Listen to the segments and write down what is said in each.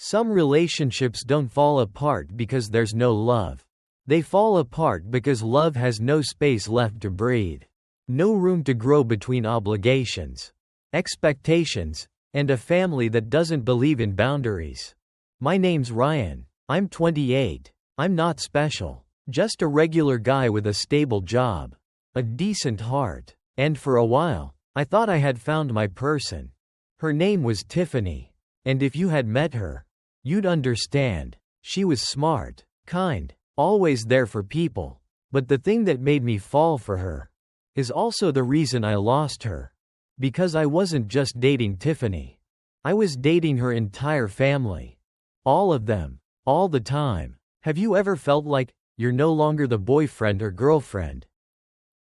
Some relationships don't fall apart because there's no love. They fall apart because love has no space left to breathe. No room to grow between obligations, expectations, and a family that doesn't believe in boundaries. My name's Ryan. I'm 28. I'm not special. Just a regular guy with a stable job. A decent heart. And for a while, I thought I had found my person. Her name was Tiffany. And if you had met her, you'd understand. She was smart, kind, always there for people. But the thing that made me fall for her is also the reason I lost her. Because I wasn't just dating Tiffany. I was dating her entire family. All of them. All the time. Have you ever felt like you're no longer the boyfriend or girlfriend,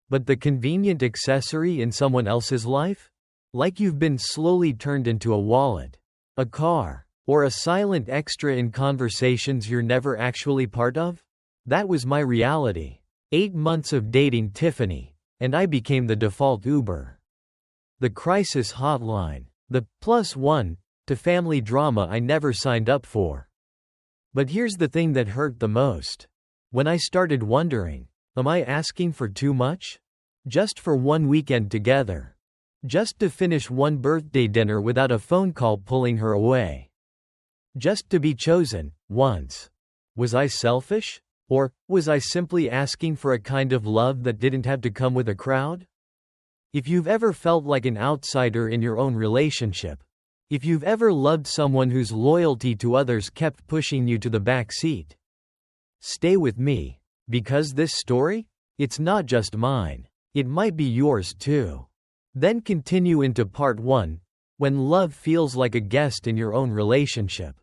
but the convenient accessory in someone else's life? Like you've been slowly turned into a wallet, a car, or a silent extra in conversations you're never actually part of? That was my reality. 8 months of dating Tiffany, and I became the default Uber. The crisis hotline. The +1 to family drama I never signed up for. But here's the thing that hurt the most. When I started wondering, am I asking for too much? Just for one weekend together. Just to finish one birthday dinner without a phone call pulling her away. Just to be chosen, once. Was I selfish? Or was I simply asking for a kind of love that didn't have to come with a crowd? If you've ever felt like an outsider in your own relationship, if you've ever loved someone whose loyalty to others kept pushing you to the back seat, stay with me, because this story, it's not just mine, it might be yours too. Then continue into part 1, when love feels like a guest in your own relationship.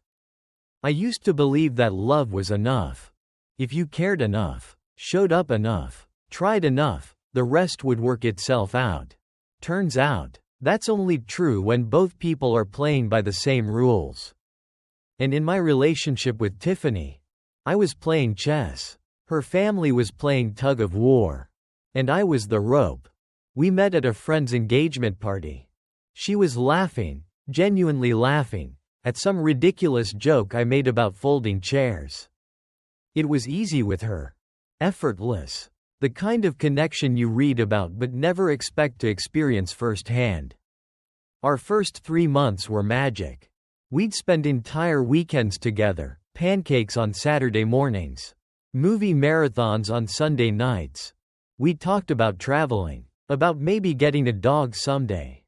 I used to believe that love was enough. If you cared enough, showed up enough, tried enough, the rest would work itself out. Turns out, that's only true when both people are playing by the same rules. And in my relationship with Tiffany, I was playing chess. Her family was playing tug of war. And I was the rope. We met at a friend's engagement party. She was laughing, genuinely laughing, at some ridiculous joke I made about folding chairs. It was easy with her. Effortless. The kind of connection you read about but never expect to experience firsthand. Our first 3 months were magic. We'd spend entire weekends together, pancakes on Saturday mornings, movie marathons on Sunday nights. We talked about traveling, about maybe getting a dog someday.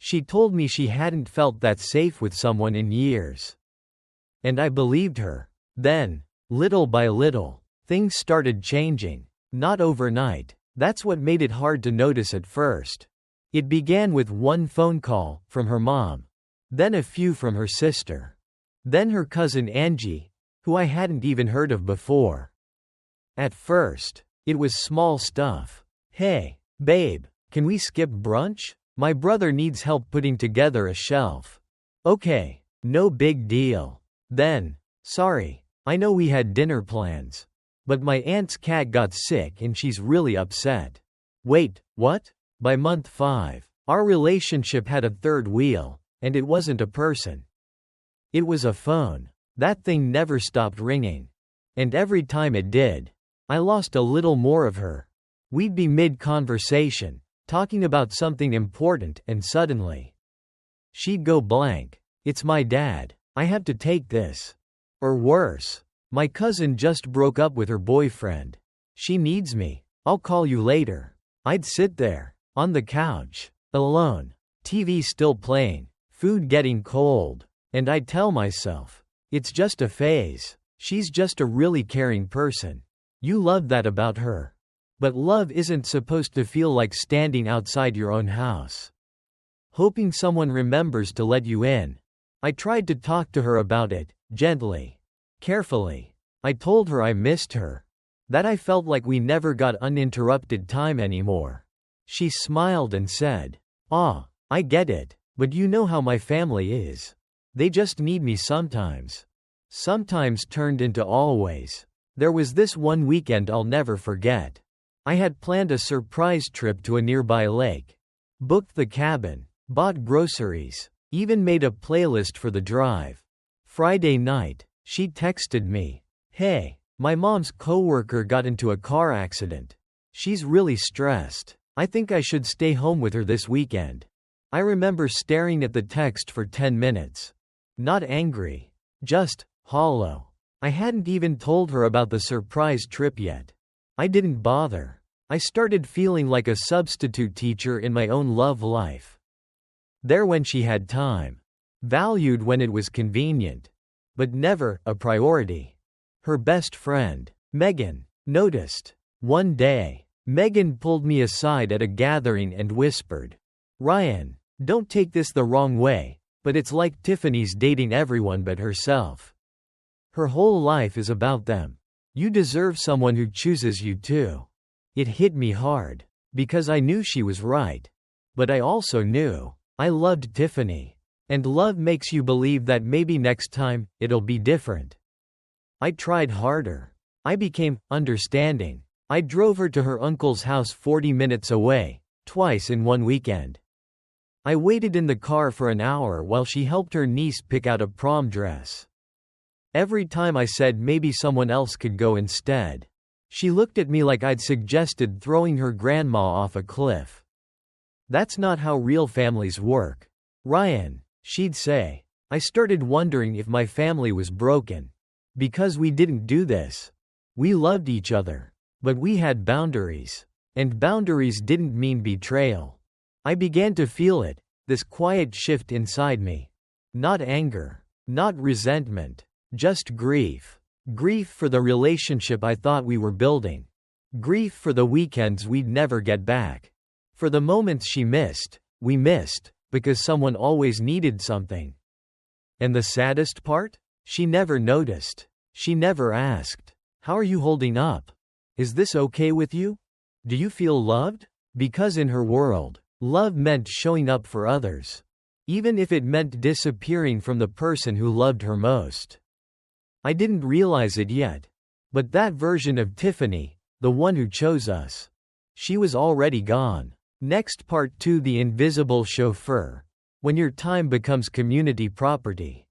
She told me she hadn't felt that safe with someone in years. And I believed her. Then, little by little, things started changing. Not overnight. That's what made it hard to notice at first. It began with one phone call from her mom. Then a few from her sister. Then her cousin Angie, who I hadn't even heard of before. At first, it was small stuff. Hey, babe, can we skip brunch? My brother needs help putting together a shelf. Okay, no big deal. Then, sorry, I know we had dinner plans. But my aunt's cat got sick and she's really upset. Wait, what? By month 5, our relationship had a third wheel, and it wasn't a person. It was a phone. That thing never stopped ringing. And every time it did, I lost a little more of her. We'd be mid-conversation, talking about something important, and suddenly, she'd go blank. It's my dad. I have to take this. Or worse. My cousin just broke up with her boyfriend. She needs me. I'll call you later. I'd sit there, on the couch, alone, TV still playing, food getting cold, and I'd tell myself, it's just a phase. She's just a really caring person. You love that about her. But love isn't supposed to feel like standing outside your own house, hoping someone remembers to let you in. I tried to talk to her about it, gently. Carefully. I told her I missed her. That I felt like we never got uninterrupted time anymore. She smiled and said, I get it, but you know how my family is. They just need me sometimes. Sometimes turned into always. There was this one weekend I'll never forget. I had planned a surprise trip to a nearby lake. Booked the cabin, bought groceries, even made a playlist for the drive. Friday night, she texted me, "Hey, my mom's coworker got into a car accident. She's really stressed. I think I should stay home with her this weekend." I remember staring at the text for 10 minutes. Not angry. Just hollow. I hadn't even told her about the surprise trip yet. I didn't bother. I started feeling like a substitute teacher in my own love life. There when she had time. Valued when it was convenient. But never a priority. Her best friend, Megan, noticed. One day, Megan pulled me aside at a gathering and whispered, "Ryan, don't take this the wrong way, but it's like Tiffany's dating everyone but herself. Her whole life is about them. You deserve someone who chooses you too." It hit me hard, because I knew she was right. But I also knew I loved Tiffany. And love makes you believe that maybe next time, it'll be different. I tried harder. I became understanding. I drove her to her uncle's house 40 minutes away, twice in one weekend. I waited in the car for an hour while she helped her niece pick out a prom dress. Every time I said maybe someone else could go instead, she looked at me like I'd suggested throwing her grandma off a cliff. "That's not how real families work, Ryan," she'd say. I started wondering if my family was broken. Because we didn't do this. We loved each other. But we had boundaries. And boundaries didn't mean betrayal. I began to feel it, this quiet shift inside me. Not anger. Not resentment. Just grief. Grief for the relationship I thought we were building. Grief for the weekends we'd never get back. For the moments she missed, we missed, because someone always needed something. And the saddest part? She never noticed. She never asked, "How are you holding up? Is this okay with you? Do you feel loved?" Because in her world, love meant showing up for others. Even if it meant disappearing from the person who loved her most. I didn't realize it yet. But that version of Tiffany, the one who chose us, she was already gone. Next part 2, the invisible chauffeur. When your time becomes community property.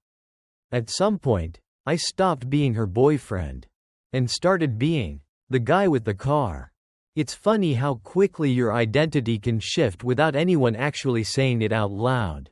At some point, I stopped being her boyfriend. And started being the guy with the car. It's funny how quickly your identity can shift without anyone actually saying it out loud.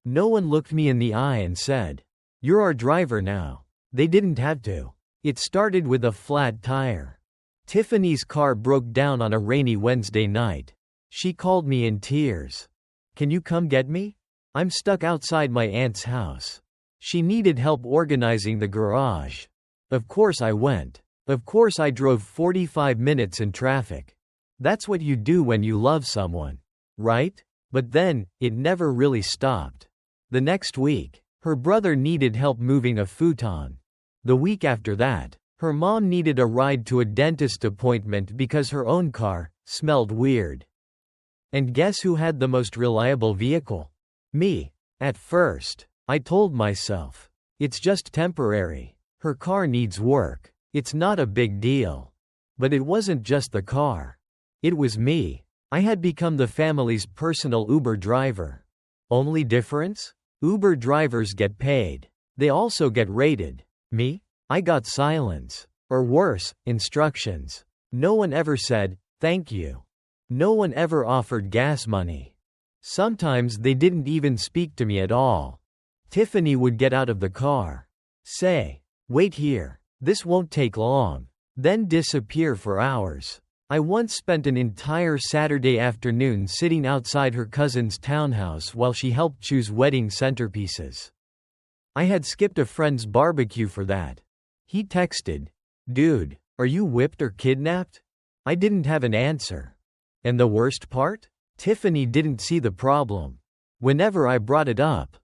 No one looked me in the eye and said, "You're our driver now." They didn't have to. It started with a flat tire. Tiffany's car broke down on a rainy Wednesday night. She called me in tears. "Can you come get me? I'm stuck outside my aunt's house." She needed help organizing the garage. Of course I went. Of course I drove 45 minutes in traffic. That's what you do when you love someone. Right? But then, it never really stopped. The next week, her brother needed help moving a futon. The week after that, her mom needed a ride to a dentist appointment because her own car smelled weird. And guess who had the most reliable vehicle? Me. At first, I told myself, it's just temporary. Her car needs work. It's not a big deal. But it wasn't just the car. It was me. I had become the family's personal Uber driver. Only difference? Uber drivers get paid. They also get rated. Me? I got silence. Or worse, instructions. No one ever said, "Thank you." No one ever offered gas money. Sometimes they didn't even speak to me at all. Tiffany would get out of the car. Say, "Wait here. This won't take long." Then disappear for hours. I once spent an entire Saturday afternoon sitting outside her cousin's townhouse while she helped choose wedding centerpieces. I had skipped a friend's barbecue for that. He texted, "Dude, are you whipped or kidnapped?" I didn't have an answer. And the worst part? Tiffany didn't see the problem. Whenever I brought it up,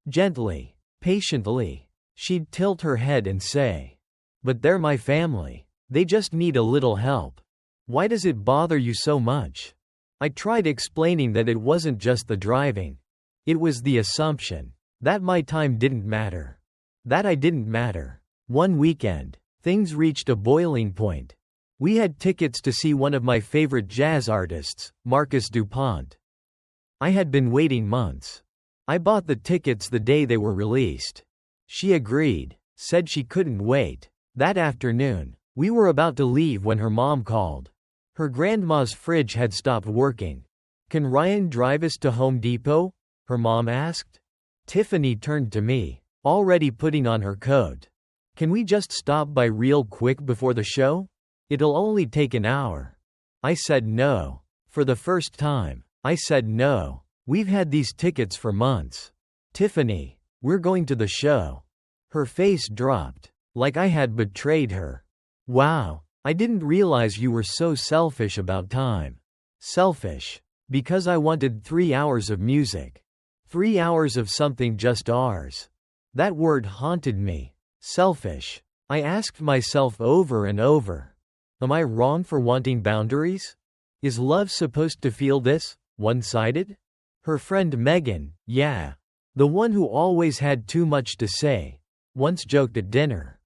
gently, patiently, she'd tilt her head and say, "But they're my family. They just need a little help. Why does it bother you so much?" I tried explaining that it wasn't just the driving. It was the assumption that my time didn't matter. That I didn't matter. One weekend, things reached a boiling point. We had tickets to see one of my favorite jazz artists, Marcus DuPont. I had been waiting months. I bought the tickets the day they were released. She agreed, said she couldn't wait. That afternoon, we were about to leave when her mom called. Her grandma's fridge had stopped working. "Can Ryan drive us to Home Depot?" her mom asked. Tiffany turned to me, already putting on her coat. "Can we just stop by real quick before the show? It'll only take an hour." I said no. For the first time, I said no. "We've had these tickets for months." "Tiffany, we're going to the show." Her face dropped, like I had betrayed her. "Wow, I didn't realize you were so selfish about time." Selfish. Because I wanted 3 hours of music. 3 hours of something just ours. That word haunted me. Selfish. I asked myself over and over. Am I wrong for wanting boundaries? Is love supposed to feel this, one-sided? Her friend Megan, yeah, the one who always had too much to say, once joked at dinner.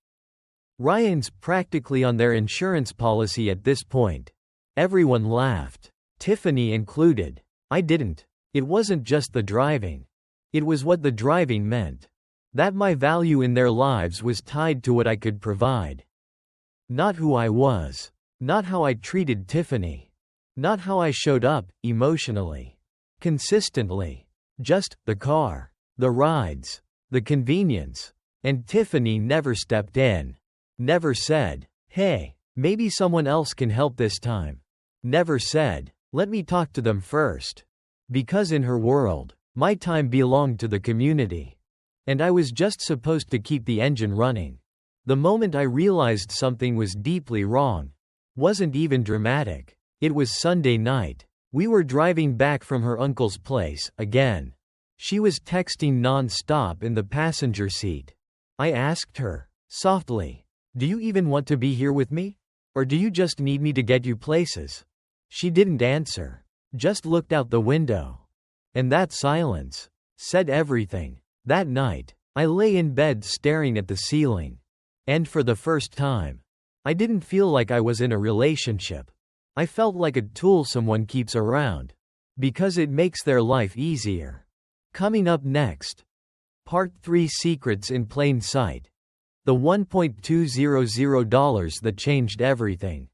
Ryan's practically on their insurance policy at this point. Everyone laughed. Tiffany included. I didn't. It wasn't just the driving. It was what the driving meant. That my value in their lives was tied to what I could provide. Not who I was. Not how I treated Tiffany. Not how I showed up, emotionally. Consistently. Just the car. The rides. The convenience. And Tiffany never stepped in. Never said, "Hey, maybe someone else can help this time." Never said, "Let me talk to them first." Because in her world, my time belonged to the community. And I was just supposed to keep the engine running. The moment I realized something was deeply wrong, wasn't even dramatic. It was Sunday night. We were driving back from her uncle's place, again. She was texting non-stop in the passenger seat. I asked her, softly, "Do you even want to be here with me? Or do you just need me to get you places?" She didn't answer. Just looked out the window. And that silence said everything. That night, I lay in bed staring at the ceiling. And for the first time, I didn't feel like I was in a relationship. I felt like a tool someone keeps around. Because it makes their life easier. Coming up next. Part 3: Secrets in Plain Sight. The $1,200 that changed everything.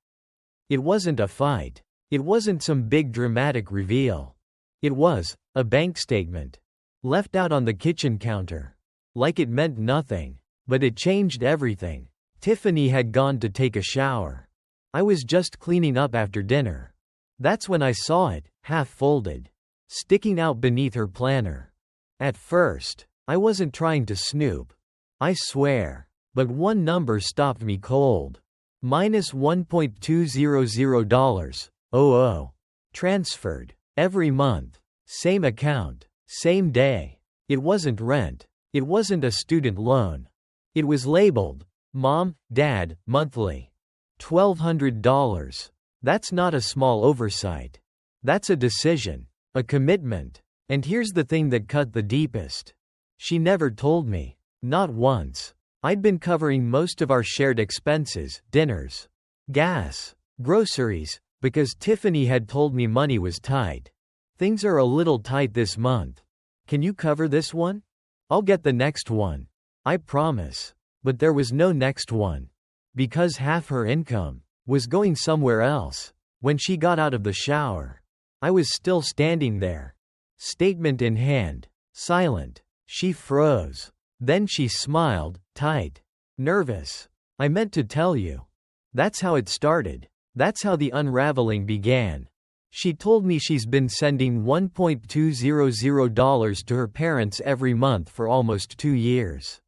It wasn't a fight. It wasn't some big dramatic reveal. It was a bank statement. Left out on the kitchen counter. Like it meant nothing. But it changed everything. Tiffany had gone to take a shower. I was just cleaning up after dinner. That's when I saw it, half folded, sticking out beneath her planner. At first, I wasn't trying to snoop. I swear. But one number stopped me cold. Minus $1,200. Oh. Transferred. Every month. Same account. Same day. It wasn't rent. It wasn't a student loan. It was labeled, Mom, Dad, monthly. $1,200. That's not a small oversight. That's a decision. A commitment. And here's the thing that cut the deepest. She never told me. Not once. I'd been covering most of our shared expenses, dinners, gas, groceries, because Tiffany had told me money was tight. Things are a little tight this month. Can you cover this one? I'll get the next one. I promise. But there was no next one. Because half her income was going somewhere else. When she got out of the shower, I was still standing there. Statement in hand. Silent. She froze. Then she smiled, tight. Nervous. I meant to tell you. That's how it started. That's how the unraveling began. She told me she's been sending $1,200 to her parents every month for almost 2 years.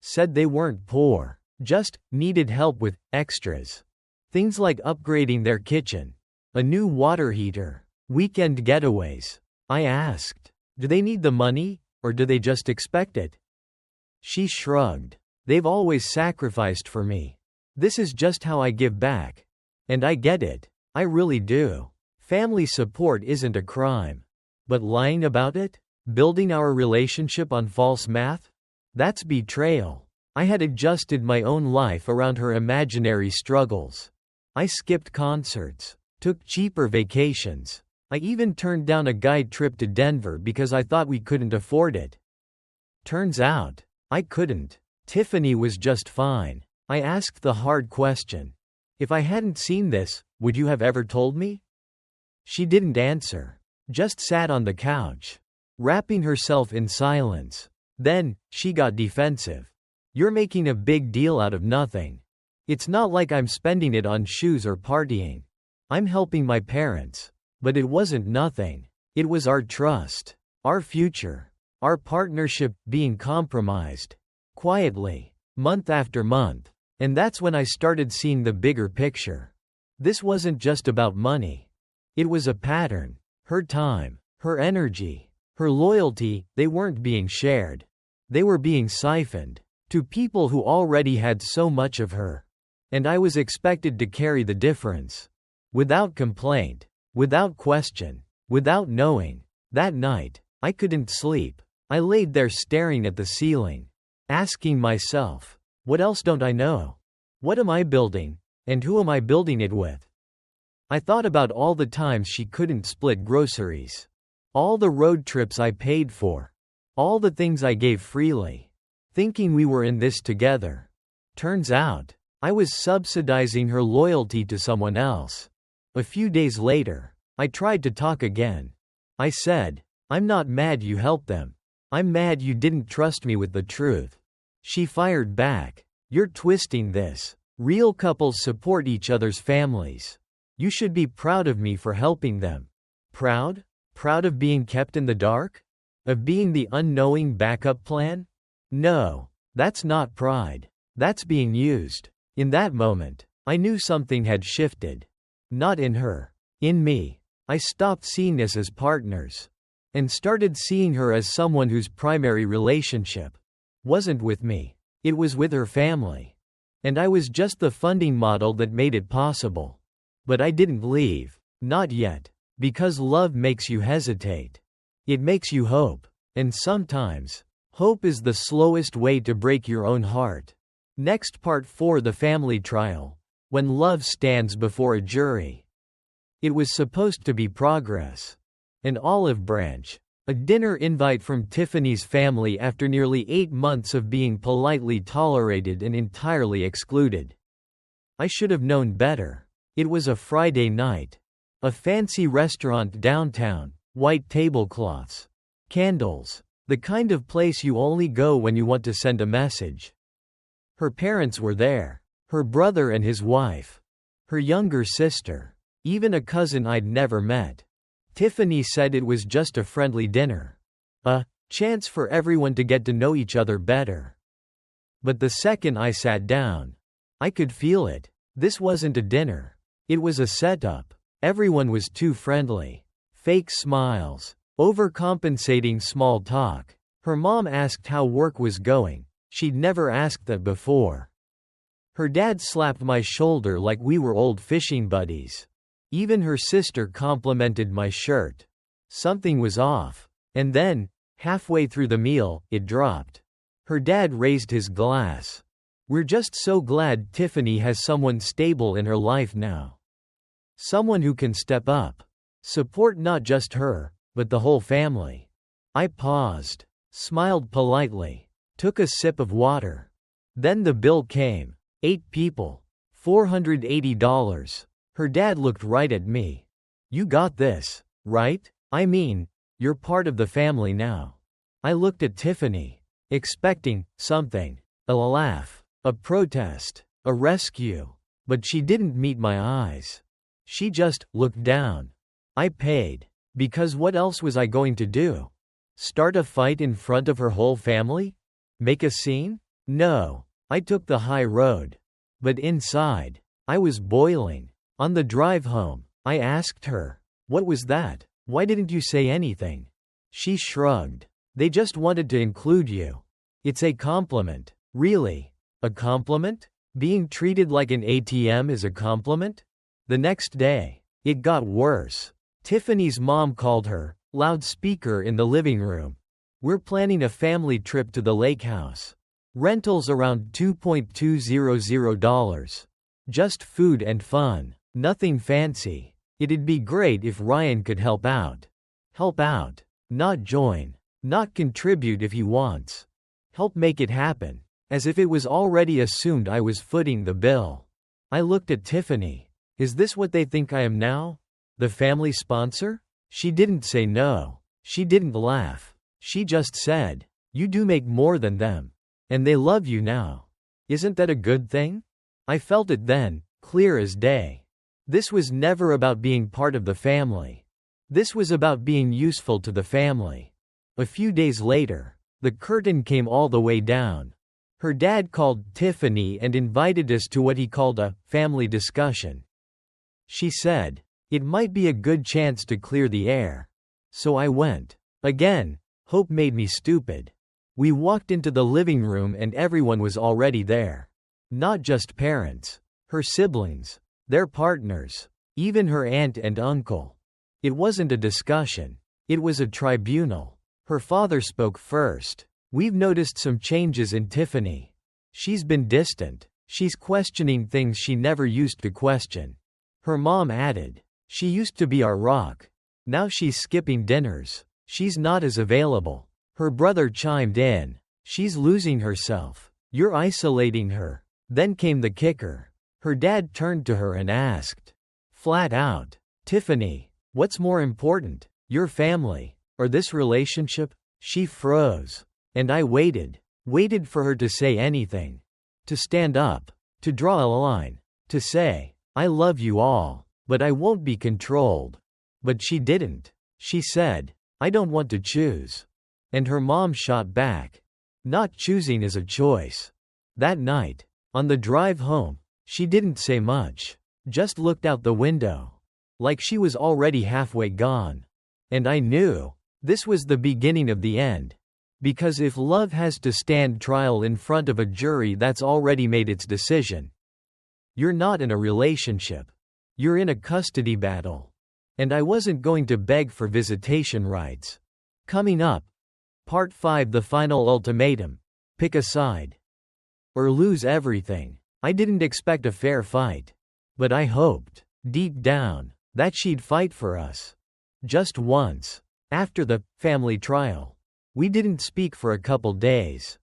Said they weren't poor. Just needed help with extras. Things like upgrading their kitchen. A new water heater. Weekend getaways. I asked, do they need the money, or do they just expect it? She shrugged. They've always sacrificed for me. This is just how I give back. And I get it. I really do. Family support isn't a crime. But lying about it? Building our relationship on false math? That's betrayal. I had adjusted my own life around her imaginary struggles. I skipped concerts. Took cheaper vacations. I even turned down a guide trip to Denver because I thought we couldn't afford it. Turns out, I couldn't. Tiffany was just fine. I asked the hard question. If I hadn't seen this, would you have ever told me? She didn't answer. Just sat on the couch, wrapping herself in silence. Then, she got defensive. You're making a big deal out of nothing. It's not like I'm spending it on shoes or partying. I'm helping my parents. But it wasn't nothing. It was our trust, our future, our partnership being compromised. Quietly, month after month. And that's when I started seeing the bigger picture. This wasn't just about money. It was a pattern. Her time, her energy, her loyalty, they weren't being shared. They were being siphoned to people who already had so much of her. And I was expected to carry the difference. Without complaint, without question, without knowing. That night, I couldn't sleep. I laid there staring at the ceiling, asking myself, what else don't I know? What am I building? And who am I building it with? I thought about all the times she couldn't split groceries. All the road trips I paid for. All the things I gave freely. Thinking we were in this together. Turns out, I was subsidizing her loyalty to someone else. A few days later, I tried to talk again. I said, I'm not mad you helped them. I'm mad you didn't trust me with the truth. She fired back. You're twisting this. Real couples support each other's families. You should be proud of me for helping them. Proud? Proud of being kept in the dark? Of being the unknowing backup plan? No, that's not pride. That's being used. In that moment, I knew something had shifted. Not in her. In me. I stopped seeing us as partners. And started seeing her as someone whose primary relationship wasn't with me. It was with her family. And I was just the funding model that made it possible. But I didn't leave. Not yet. Because love makes you hesitate. It makes you hope. And sometimes, hope is the slowest way to break your own heart. Next, part 4, the family trial. When love stands before a jury. It was supposed to be progress. An olive branch. A dinner invite from Tiffany's family after nearly 8 months of being politely tolerated and entirely excluded. I should have known better. It was a Friday night. A fancy restaurant downtown, white tablecloths. Candles. The kind of place you only go when you want to send a message. Her parents were there. Her brother and his wife. Her younger sister. Even a cousin I'd never met. Tiffany said it was just a friendly dinner. A chance for everyone to get to know each other better. But the second I sat down, I could feel it. This wasn't a dinner. It was a setup. Everyone was too friendly. Fake smiles. Overcompensating small talk. Her mom asked how work was going. She'd never asked that before. Her dad slapped my shoulder like we were old fishing buddies. Even her sister complimented my shirt. Something was off. And then, halfway through the meal, it dropped. Her dad raised his glass. We're just so glad Tiffany has someone stable in her life now. Someone who can step up. Support not just her, but the whole family. I paused. Smiled politely. Took a sip of water. Then the bill came. 8 people. $480. Her dad looked right at me. You got this, right? I mean, you're part of the family now. I looked at Tiffany, expecting something. A laugh, a protest, a rescue. But she didn't meet my eyes. She just looked down. I paid. Because what else was I going to do? Start a fight in front of her whole family? Make a scene? No. I took the high road. But inside, I was boiling. On the drive home, I asked her, what was that? Why didn't you say anything? She shrugged. They just wanted to include you. It's a compliment. Really? A compliment? Being treated like an ATM is a compliment? The next day, it got worse. Tiffany's mom called her, loudspeaker in the living room. We're planning a family trip to the lake house. Rentals around $2,200. Just food and fun. Nothing fancy. It'd be great if Ryan could help out. Help out. Not join. Not contribute if he wants. help make it happen, as if it was already assumed I was footing the bill. I looked at Tiffany. Is this what they think I am now? The family sponsor? She didn't say no. She didn't laugh. She just said, "You do make more than them. And they love you now. Isn't that a good thing?" I felt it then, clear as day. This was never about being part of the family. This was about being useful to the family. A few days later, the curtain came all the way down. Her dad called Tiffany and invited us to what he called a family discussion. She said, it might be a good chance to clear the air. So I went. Again, hope made me stupid. We walked into the living room and everyone was already there. Not just parents, her siblings, their partners, even her aunt and uncle. It wasn't a discussion. It was a tribunal. Her father spoke first. We've noticed some changes in Tiffany. She's been distant. She's questioning things she never used to question. Her mom added, she used to be our rock. Now she's skipping dinners. She's not as available. Her brother chimed in. She's losing herself. You're isolating her. Then came the kicker. Her dad turned to her and asked, flat out, Tiffany, what's more important, your family, or this relationship? She froze. And I waited for her to say anything. To stand up. To draw a line. To say, I love you all, but I won't be controlled. But she didn't. She said, I don't want to choose. And her mom shot back. Not choosing is a choice. That night, on the drive home, she didn't say much. Just looked out the window. Like she was already halfway gone. And I knew. This was the beginning of the end. Because if love has to stand trial in front of a jury that's already made its decision, you're not in a relationship. You're in a custody battle. And I wasn't going to beg for visitation rights. Coming up, Part 5, the final ultimatum. Pick a side. Or lose everything. I didn't expect a fair fight. But I hoped, deep down, that she'd fight for us. Just once. After the family trial. We didn't speak for a couple days.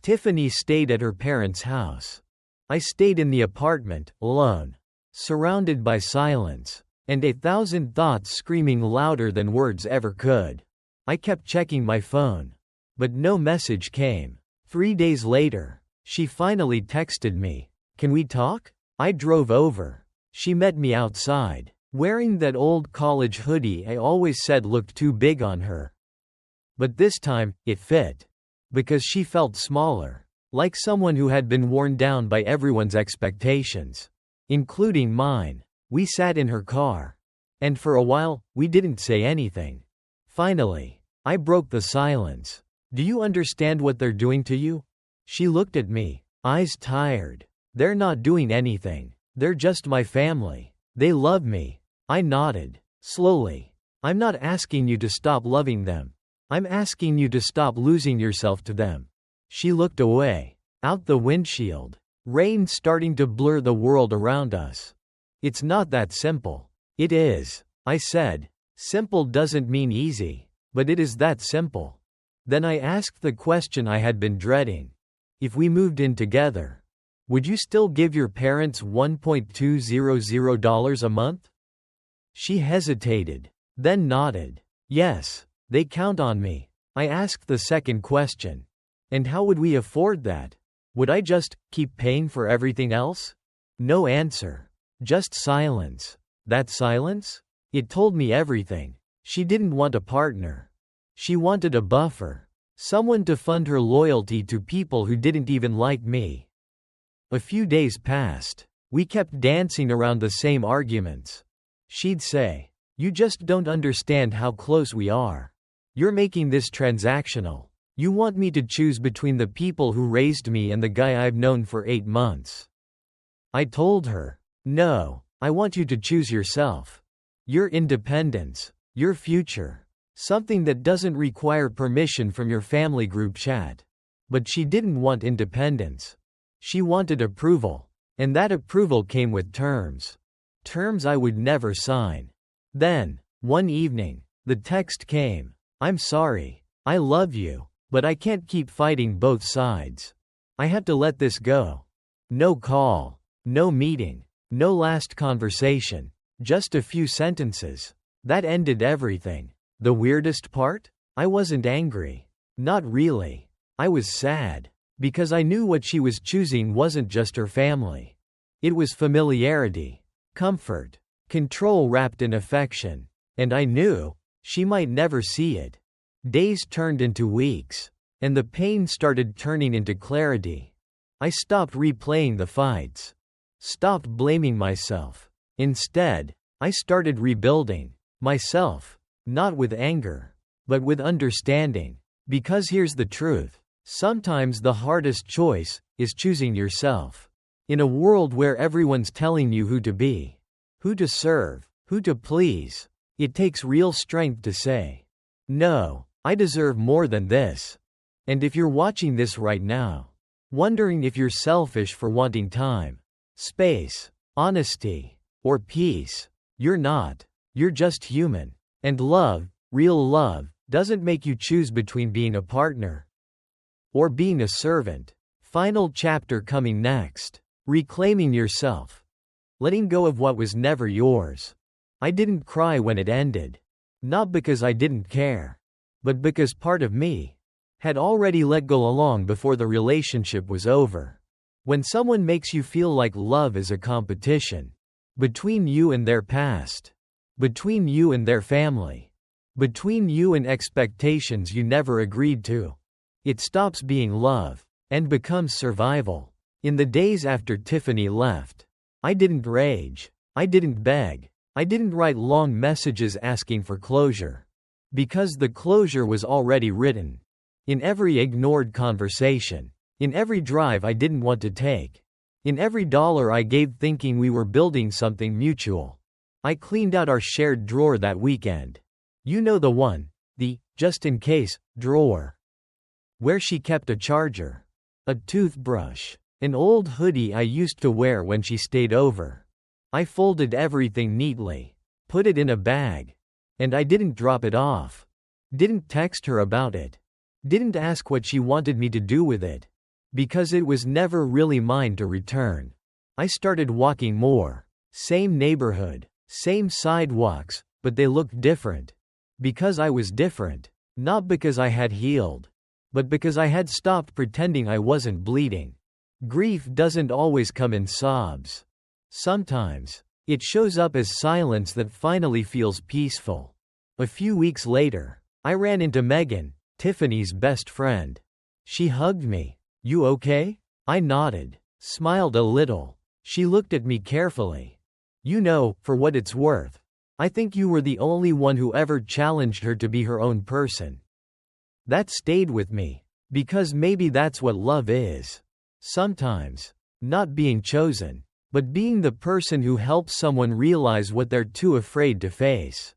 Tiffany stayed at her parents' house. I stayed in the apartment, alone. Surrounded by silence. And 1,000 thoughts screaming louder than words ever could. I kept checking my phone. But no message came. 3 days later, she finally texted me. Can we talk? I drove over. She met me outside, wearing that old college hoodie I always said looked too big on her. But this time, it fit. Because she felt smaller. Like someone who had been worn down by everyone's expectations. Including mine. We sat in her car. And for a while, we didn't say anything. Finally, I broke the silence. Do you understand what they're doing to you? She looked at me, eyes tired. They're not doing anything. They're just my family. They love me. I nodded. Slowly. I'm not asking you to stop loving them. I'm asking you to stop losing yourself to them. She looked away. Out the windshield. Rain starting to blur the world around us. It's not that simple. It is, I said. Simple doesn't mean easy. But it is that simple. Then I asked the question I had been dreading. If we moved in together, would you still give your parents $1,200 a month? She hesitated. Then nodded. Yes. They count on me. I asked the second question. And how would we afford that? Would I just keep paying for everything else? No answer. Just silence. That silence? It told me everything. She didn't want a partner. She wanted a buffer. Someone to fund her loyalty to people who didn't even like me. A few days passed. We kept dancing around the same arguments. She'd say, you just don't understand how close we are. You're making this transactional. You want me to choose between the people who raised me and the guy I've known for 8 months. I told her, no, I want you to choose yourself. Your independence, your future. Something that doesn't require permission from your family group chat. But she didn't want independence. She wanted approval. And that approval came with terms. Terms I would never sign. Then, one evening, the text came. I'm sorry. I love you. But I can't keep fighting both sides. I have to let this go. No call. No meeting. No last conversation. Just a few sentences. That ended everything. The weirdest part? I wasn't angry. Not really. I was sad. Because I knew what she was choosing wasn't just her family. It was familiarity, comfort, control wrapped in affection. And I knew she might never see it. Days turned into weeks. And the pain started turning into clarity. I stopped replaying the fights. Stopped blaming myself. Instead, I started rebuilding myself. Not with anger, but with understanding. Because here's the truth. Sometimes the hardest choice is choosing yourself. In a world where everyone's telling you who to be, who to serve, who to please, it takes real strength to say, no, I deserve more than this. And if you're watching this right now, wondering if you're selfish for wanting time, space, honesty, or peace, you're not. You're just human. And love, real love, doesn't make you choose between being a partner or being a servant. Final chapter coming next. Reclaiming yourself. Letting go of what was never yours. I didn't cry when it ended. Not because I didn't care, but because part of me had already let go long before the relationship was over. When someone makes you feel like love is a competition between you and their past, between you and their family, between you and expectations you never agreed to, it stops being love and becomes survival. In the days after Tiffany left, I didn't rage, I didn't beg, I didn't write long messages asking for closure. Because the closure was already written. In every ignored conversation. In every drive I didn't want to take. In every dollar I gave thinking we were building something mutual. I cleaned out our shared drawer that weekend. You know the one, the just in case drawer. Where she kept a charger, a toothbrush, an old hoodie I used to wear when she stayed over. I folded everything neatly, put it in a bag, and I didn't drop it off. Didn't text her about it. Didn't ask what she wanted me to do with it. Because it was never really mine to return. I started walking more. Same neighborhood, same sidewalks, but they looked different. Because I was different. Not because I had healed. But because I had stopped pretending I wasn't bleeding. Grief doesn't always come in sobs. Sometimes, it shows up as silence that finally feels peaceful. A few weeks later, I ran into Megan, Tiffany's best friend. She hugged me. You okay? I nodded, smiled a little. She looked at me carefully. You know, for what it's worth, I think you were the only one who ever challenged her to be her own person. That stayed with me. Because maybe that's what love is. Sometimes, not being chosen, but being the person who helps someone realize what they're too afraid to face.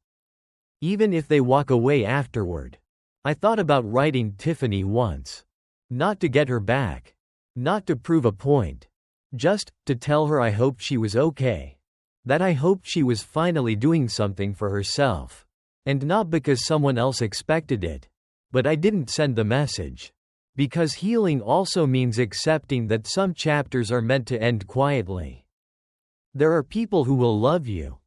Even if they walk away afterward. I thought about writing Tiffany once. Not to get her back. Not to prove a point. Just to tell her I hoped she was okay. That I hoped she was finally doing something for herself. And not because someone else expected it. But I didn't send the message. Because healing also means accepting that some chapters are meant to end quietly. There are people who will love you.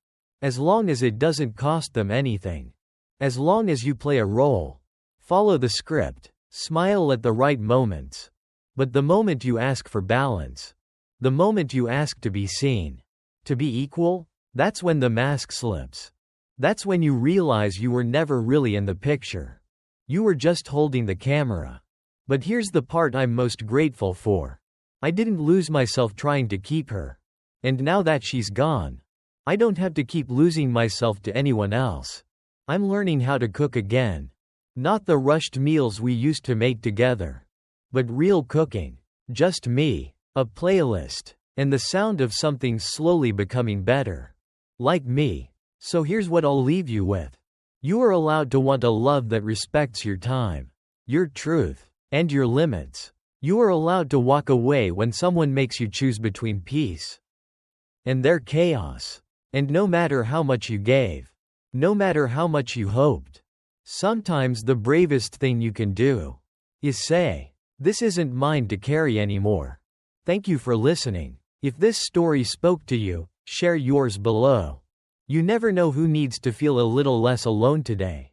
As long as it doesn't cost them anything. As long as you play a role. Follow the script. Smile at the right moments. But the moment you ask for balance. The moment you ask to be seen. To be equal, that's when the mask slips. That's when you realize you were never really in the picture. You were just holding the camera. But here's the part I'm most grateful for. I didn't lose myself trying to keep her. And now that she's gone, I don't have to keep losing myself to anyone else. I'm learning how to cook again. Not the rushed meals we used to make together. But real cooking. Just me, a playlist, and the sound of something slowly becoming better. Like me. So here's what I'll leave you with. You are allowed to want a love that respects your time, your truth, and your limits. You are allowed to walk away when someone makes you choose between peace and their chaos. And no matter how much you gave, no matter how much you hoped, sometimes the bravest thing you can do is say, "This isn't mine to carry anymore." Thank you for listening. If this story spoke to you, share yours below. You never know who needs to feel a little less alone today.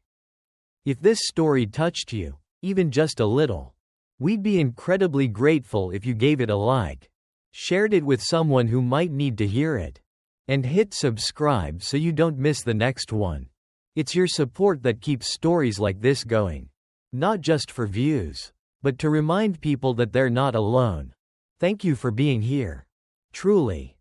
If this story touched you, even just a little, we'd be incredibly grateful if you gave it a like, shared it with someone who might need to hear it, and hit subscribe so you don't miss the next one. It's your support that keeps stories like this going. Not just for views, but to remind people that they're not alone. Thank you for being here. Truly.